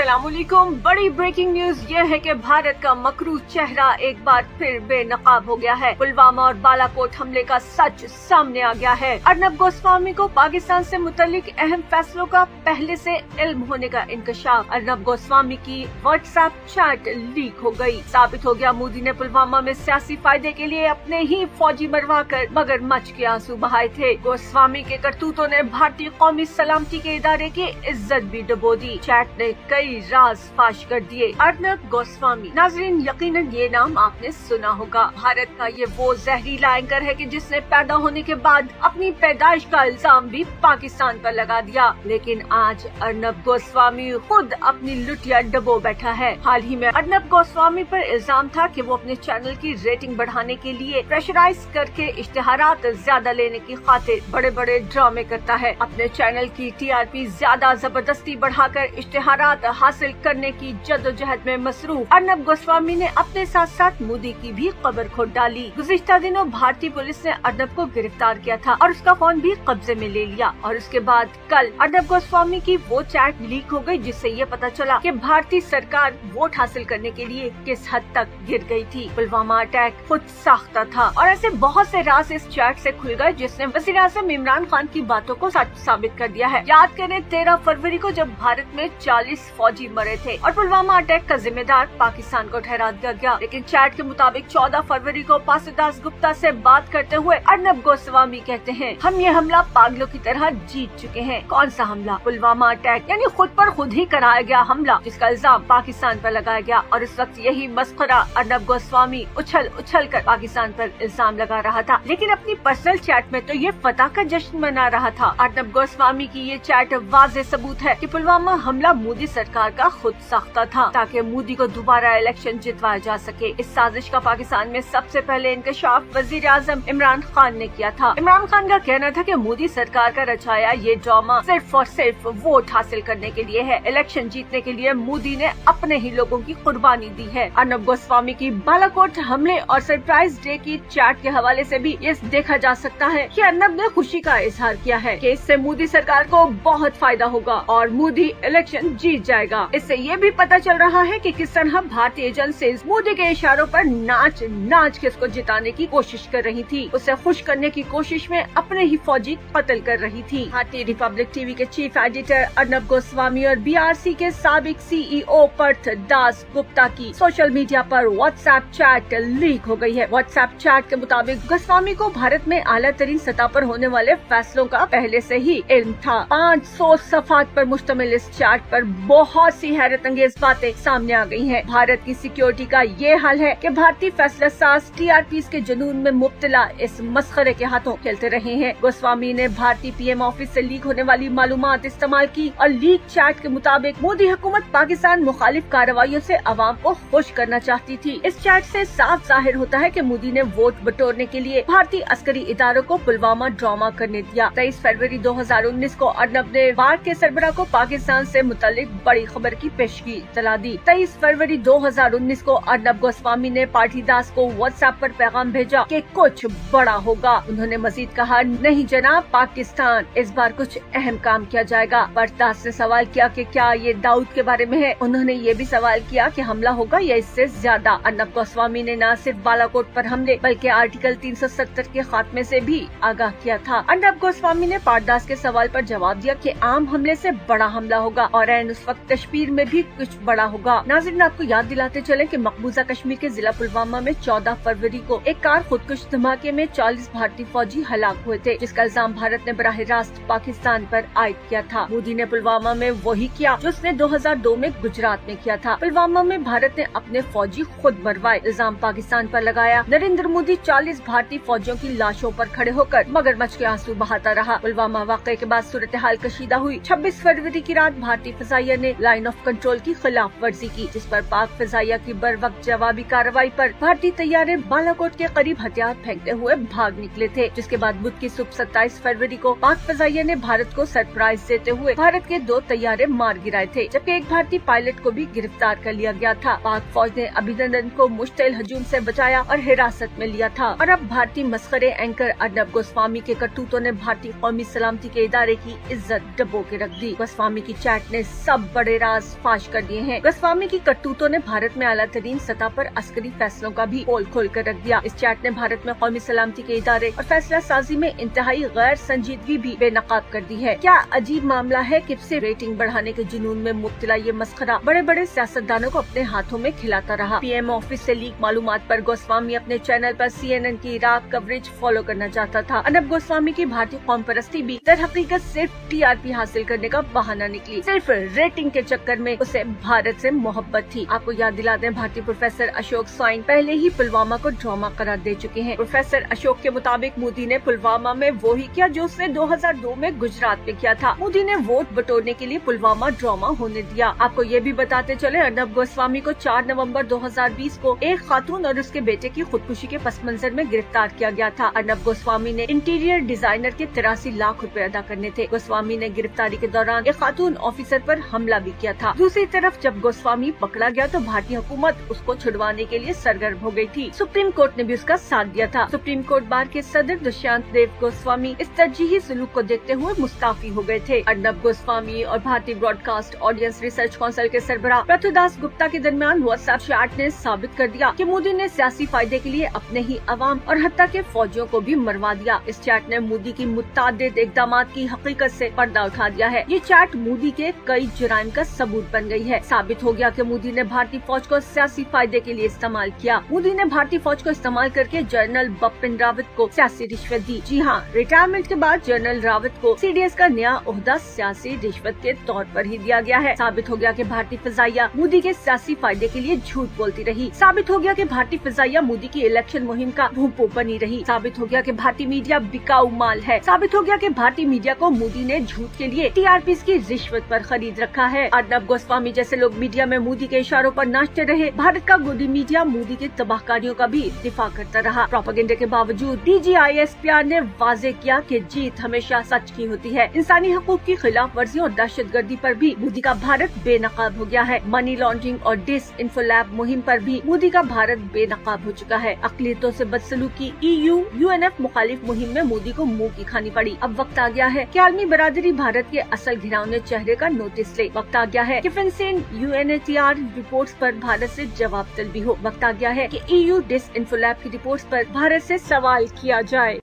अस्सलामुअलैकुम। बड़ी breaking news ये है कि भारत का मकरू चेहरा एक बार फिर बेनकाब हो गया है। पुलवामा और बालाकोट हमले का सच सामने आ गया है। अर्नब गोस्वामी को पाकिस्तान से मुतल्लिक अहम फैसलों का पहले से इल्म होने का इंकशाफ। अर्नब गोस्वामी की व्हाट्सएप चैट लीक हो गई। साबित हो गया मोदी ने पुलवामा में सियासी फायदे के लिए अपने ही फौजी मरवा कर मगरमच्छ के आंसू बहाए थे। गोस्वामी के करतूतों ने भारतीय कौमी सलामती के इदारे की इज्जत भी डुबो दी। चैट ने कई राज फाश कर दिए। अर्नब गोस्वामी, नाजरीन यकीनन ये नाम आपने सुना होगा। भारत का ये वो जहरीला एंकर है कि जिसने पैदा होने के बाद अपनी पैदाइश का इल्जाम भी पाकिस्तान पर लगा दिया। लेकिन आज अर्नब गोस्वामी खुद अपनी लुटिया डबो बैठा है। हाल ही में अर्नब गोस्वामी पर इल्जाम था कि वो अपने चैनल की रेटिंग बढ़ाने के लिए प्रेशराइज करके इश्तेहारात ज्यादा लेने की खातिर बड़े बड़े ड्रामे करता है। अपने चैनल की टीआरपी ज्यादा जबरदस्ती बढ़ाकर इश्तेहारात हासिल करने की जद्दोजहद में मसरूफ अर्नब गोस्वामी ने अपने साथ साथ मोदी की भी कब्र खोद डाली। गुज़िश्ता दिनों भारतीय पुलिस ने अर्नब को गिरफ्तार किया था और उसका फोन भी कब्जे में ले लिया। और उसके बाद कल अर्नब गोस्वामी की वो चैट लीक हो गई, जिससे ये पता चला कि भारतीय सरकार वोट हासिल करने के लिए किस हद तक गिर गई थी। पुलवामा अटैक खुद साख्ता था और ऐसे बहुत से राज इस चैट से खुल गए, जिसने वज़ीर आज़म इमरान खान की बातों को सच साबित कर दिया है। याद करें 13 फरवरी को जब भारत में 40 फौजी मरे थे और पुलवामा अटैक का जिम्मेदार पाकिस्तान को ठहरा दिया गया। लेकिन चैट के मुताबिक 14 फरवरी को पासीदास गुप्ता से बात करते हुए अर्नब गोस्वामी कहते हैं, हम ये हमला पागलों की तरह जीत चुके हैं। कौन सा हमला? पुलवामा अटैक, यानी खुद पर खुद ही कराया गया हमला, जिसका इल्जाम पाकिस्तान पर लगाया गया। और इस वक्त यही मस्खरा अर्नब गोस्वामी उछल कर पाकिस्तान पर इल्जाम लगा रहा था। लेकिन अपनी पर्सनल चैट में तो ये फतह का जश्न मना रहा था। अर्नब गोस्वामी की ये चैट वाज़ेह सबूत है कि पुलवामा हमला मोदी सरकार का खुद साख्ता था, ताकि मोदी को दोबारा इलेक्शन जितवाया जा सके। इस साजिश का पाकिस्तान में सबसे पहले इंकशाफ वजीर आजम इमरान खान ने किया था। इमरान खान का कहना था कि मोदी सरकार का रचाया ये ड्रामा सिर्फ और सिर्फ वोट हासिल करने के लिए है। इलेक्शन जीतने के लिए मोदी ने अपने ही लोगों की कुर्बानी दी है। अर्नब गोस्वामी की बालाकोट हमले और सरप्राइज डे की चैट के हवाले से भी ये देखा जा सकता है कि अर्नब ने खुशी का इजहार किया है कि इससे मोदी सरकार को बहुत फायदा होगा और मोदी इलेक्शन जीत जाएगा। इससे ये भी पता चल रहा है कि किस तरह भारतीय एजेंसीज मोदी के इशारों पर नाच के उसको जिताने की कोशिश कर रही थी। उसे खुश करने की कोशिश में अपने ही फौजी कत्ल कर रही थी। भारतीय रिपब्लिक टीवी के चीफ एडिटर अर्नब गोस्वामी और बीआरसी के साबिक सीईओ पार्थ दास गुप्ता की सोशल मीडिया पर व्हाट्सएप चैट लीक हो गई है। व्हाट्सएप चैट के मुताबिक गोस्वामी को भारत में आला तरीन सतह पर होने वाले फैसलों का पहले से ही इल्म था। 500 सफात पर मुश्तमिल इस चैट पर बहुत सी हैरत अंगेज बातें सामने आ गई हैं। भारत की सिक्योरिटी का ये हाल है कि भारतीय फैसला साज टीआरपी के जुनून में मुब्तला इस मस्खरे के हाथों खेलते रहे हैं। गोस्वामी ने भारतीय पीएम ऑफिस से लीक होने वाली मालूमात इस्तेमाल की और लीक चैट के मुताबिक मोदी हुकूमत पाकिस्तान मुखालिफ कार्रवाइयों से अवाम को खुश करना चाहती थी। इस चैट से साफ जाहिर होता है कि मोदी ने वोट बटोरने के लिए भारतीय अस्करी इदारों को पुलवामा ड्रामा करने दिया। 23 फरवरी 2019 को अर्नब ने पाक के सरबराह को पाकिस्तान से मुतालिक बड़ी खबर की पेशगी इत्तला दी। 23 फरवरी 2019 को अर्नब गोस्वामी ने पाटीदास को व्हाट्सएप पर पैगाम भेजा कि कुछ बड़ा होगा। उन्होंने मजीद कहा, नहीं जनाब, पाकिस्तान इस बार कुछ अहम काम किया जाएगा। पाटीदास ने सवाल किया कि क्या ये दाऊद के बारे में है। उन्होंने ये भी सवाल किया कि हमला होगा या इससे ज्यादा। अर्नब गोस्वामी ने न सिर्फ बालाकोट पर हमले बल्कि आर्टिकल 370 के खात्मे से भी आगाह किया था। अर्नब गोस्वामी ने पाटीदास के सवाल पर जवाब दिया कि आम हमले से बड़ा हमला होगा और उस वक्त कश्मीर में भी कुछ बड़ा होगा। नाज़रीन, आपको याद दिलाते चले कि मकबूजा कश्मीर के जिला पुलवामा में 14 फरवरी को एक कार खुदकुश धमाके में 40 भारतीय फौजी हलाक हुए थे, जिसका इल्जाम भारत ने बराह रास्त पाकिस्तान पर आयद किया था। मोदी ने पुलवामा में वही किया जो उसने 2002 में गुजरात में किया था। पुलवामा में भारत ने अपने फौजी खुद मरवाए, इल्जाम पाकिस्तान पर लगाया। नरेंद्र मोदी 40 भारतीय फौजियों की लाशों पर खड़े होकर मगरमच्छ के आंसू बहाता रहा। पुलवामा वाक़े के बाद सूरत हाल कशीदा हुई। 26 फरवरी की रात भारतीय फिजाइया ने लाइन ऑफ कंट्रोल की खिलाफ वर्जी की, जिस पर पाक फिजाइया की बर वक्त जवाबी कार्रवाई पर भारतीय तैयारे बालाकोट के करीब हथियार फेंकते हुए भाग निकले थे। जिसके बाद बुध की सुबह 27 फरवरी को पाक फिजाइया ने भारत को सरप्राइज देते हुए भारत के 2 तैयारे मार गिराए थे, जबकि एक भारतीय पायलट को भी गिरफ्तार कर लिया गया था। पाक फौज ने अभिनंदन को मुश्तइल हजूम से बचाया और हिरासत में लिया था। और अब भारतीय मस्खरे एंकर अर्नब गोस्वामी के करतूतों ने भारतीय कौमी सलामती के इदारे की इज्जत डबो के रख दी। गोस्वामी की चैट ने सब बड़े राज फाश कर दिए हैं। गोस्वामी की करतूतों ने भारत में आला तरीन सतह पर अस्करी फैसलों का भी पोल खोल कर रख दिया। इस चैट ने भारत में कौमी सलामती के इदारे और फैसला साजी में इंतहाई गैर संजीदगी भी बेनकाब कर दी है। क्या अजीब मामला है कि सिर्फ रेटिंग बढ़ाने के जुनून में मुब्तला ये मस्खरा बड़े बड़े सियासतदानों को अपने हाथों में खिलाता रहा। पीएम ऑफिस से लीक मालूमात पर गोस्वामी अपने चैनल पर CNN की इराक कवरेज फॉलो करना चाहता था। अर्नब गोस्वामी की भारतीय कौम परस्ती भी दर हकीकत सिर्फ TRP हासिल करने का बहाना निकली। सिर्फ रेटिंग के चक्कर में उसे भारत से मोहब्बत थी। आपको याद दिला दें, भारतीय प्रोफेसर अशोक स्वाइन पहले ही पुलवामा को ड्रामा करार दे चुके हैं। प्रोफेसर अशोक के मुताबिक मोदी ने पुलवामा में वो ही किया जो उसने 2002 में गुजरात में किया था। मोदी ने वोट बटोरने के लिए पुलवामा ड्रामा होने दिया। आपको ये भी बताते चले, अर्नब गोस्वामी को 4 नवंबर 2020 को एक खातून और उसके बेटे की खुदकुशी के पस मंजर में गिरफ्तार किया गया था। अर्नब गोस्वामी ने इंटीरियर डिजाइनर के 83 लाख रुपए अदा करने थे। गोस्वामी ने गिरफ्तारी के दौरान एक खातून ऑफिसर पर हमला भी किया था। दूसरी तरफ जब गोस्वामी पकड़ा गया तो भारतीय हुकूमत उसको छुड़वाने के लिए सरगर्म हो गई थी। सुप्रीम कोर्ट ने भी उसका साथ दिया था। सुप्रीम कोर्ट बार के सदर दुष्यंत देव गोस्वामी इस तरजीही सलूक को देखते हुए मुस्ताफी हो गए थे। अर्नब गोस्वामी और भारतीय ब्रॉडकास्ट ऑडियंस रिसर्च काउंसिल के सरबराह प्रथुदास गुप्ता के दरमियान व्हाट्सएप चैट ने साबित कर दिया कि मोदी ने सियासी फायदे के लिए अपने ही अवाम और हत्या के फौजियों को भी मरवा दिया। इस चैट ने मोदी की मुत्तादिद इक़दामात की हकीकत से पर्दा उठा दिया है। ये चैट मोदी के कई जुराइम का सबूत बन गई है। साबित हो गया कि मोदी ने भारतीय फौज को सियासी फायदे के लिए इस्तेमाल किया। मोदी ने भारतीय फौज को इस्तेमाल करके जनरल बिपिन रावत को सियासी रिश्वत दी। जी हाँ, रिटायरमेंट के बाद जनरल रावत को CDS का नया ओहदा सियासी रिश्वत के तौर पर ही दिया गया है। साबित हो गया कि भारतीय फिजाइया मोदी के सियासी फायदे के लिए झूठ बोलती रही। साबित हो गया कि भारतीय फिजाइया मोदी की इलेक्शन मुहिम का भूपो बनी रही। साबित हो गया कि भारतीय मीडिया बिकाऊ माल है। साबित हो गया कि भारतीय मीडिया को मोदी ने झूठ के लिए TRPs की रिश्वत पर खरीद रखा है। अर्नब गोस्वामी जैसे लोग मीडिया में मोदी के इशारों पर नाचते रहे। भारत का गोदी मीडिया मोदी के तबाहकारियों का भी दिफा करता रहा। प्रोपेगेंडा के बावजूद DGISPR ने वाजे किया कि जीत हमेशा सच की होती है। इंसानी हकूक की खिलाफ वर्जी और दहशतगर्दी पर भी मोदी का भारत बेनकाब हो गया है। मनी लॉन्ड्रिंग और डिस इन्फोलैब मुहिम पर भी मोदी का भारत बेनकाब हो चुका है। अकलियतों से बदसलूकी EU UNF मुखालिफ मुहिम में मोदी को मुंह की खानी पड़ी। अब वक्त आ गया है कि आलमी बरादरी भारत के असल घिनौने चेहरे का नोटिस ले। वक्त आ गया है कि FinCEN UNHCR रिपोर्ट्स पर भारत से जवाब तलबी हो। वक्त आ गया है कि EU डिस इन्फोलैब की रिपोर्ट्स पर भारत से सवाल किया जाए।